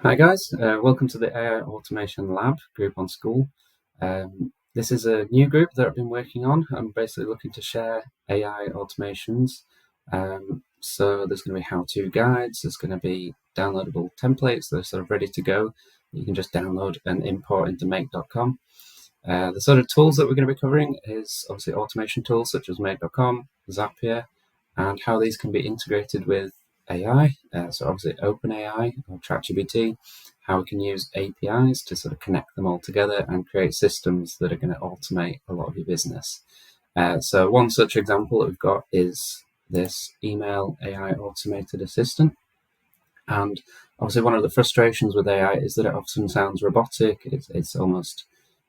Hi guys, welcome to the AI Automation Lab group on Skool. This is a new group that I've been working on. I'm basically looking to share AI automations. So there's going to be how-to guides, there's going to be downloadable templates that are sort of ready to go. You can just download and import into make.com. The sort of tools that we're going to be covering is obviously automation tools such as make.com, Zapier, and how these can be integrated with AI. So obviously OpenAI or ChatGPT, how we can use APIs to sort of connect them all together and create systems that are going to automate a lot of your business. So one such example that we've got is this email AI automated assistant. And obviously one of the frustrations with AI is that it often sounds robotic. It's almost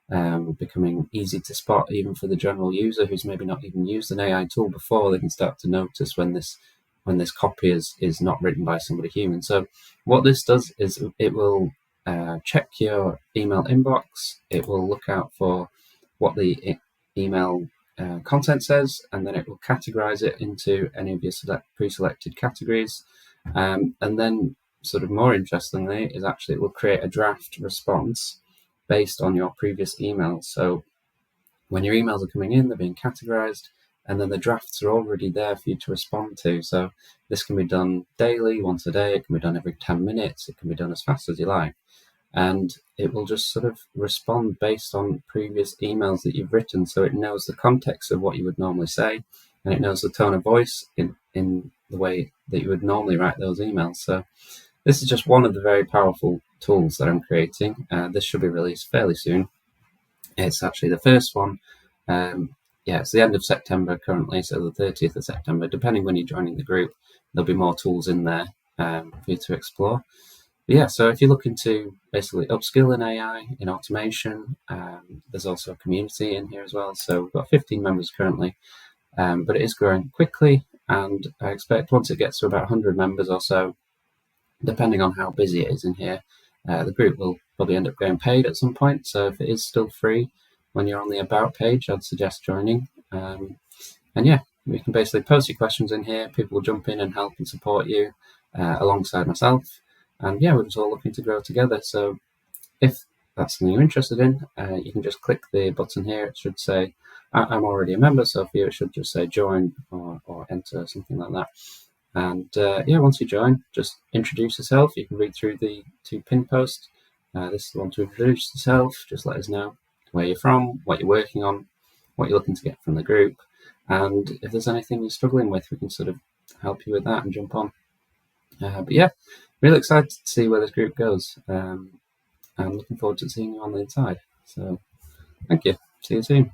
becoming easy to spot even for the general user who's maybe not even used an AI tool before. They can start to notice when this copy is not written by somebody human. So what this does is it will check your email inbox. It will look out for what the email content says, and then it will categorize it into any of your pre-selected categories. And then sort of more interestingly is actually it will create a draft response based on your previous emails. So when your emails are coming in, they're being categorized, and then the drafts are already there for you to respond to. So this can be done daily, once a day. It can be done every 10 minutes. It can be done as fast as you like. And it will just sort of respond based on previous emails that you've written. So it knows the context of what you would normally say, and it knows the tone of voice in the way that you would normally write those emails. So this is just one of the very powerful tools that I'm creating. This should be released fairly soon. It's actually the first one. It's the end of September currently, so the 30th of September. Depending when you're joining the group, there'll be more tools in there for you to explore. But yeah, so if you're looking to basically upskill in AI, in automation, there's also a community in here as well. So we've got 15 members currently, but it is growing quickly. And I expect once it gets to about 100 members or so, depending on how busy it is in here, the group will probably end up going paid at some point. So if it is still free when you're on the About page, I'd suggest joining. And yeah, you can basically post your questions in here. People will jump in and help and support you alongside myself. And yeah, we're just all looking to grow together. So if that's something you're interested in, you can just click the button here. It should say, I'm already a member. So for you, it should just say join or enter, something like that. And yeah, once you join, just introduce yourself. You can read through the 2 pin posts. This is the one to introduce yourself. Just let us know where you're from, what you're working on, what you're looking to get from the group. And if there's anything you're struggling with, we can sort of help you with that and jump on. But yeah, really excited to see where this group goes. I'm looking forward to seeing you on the inside. So thank you. See you soon.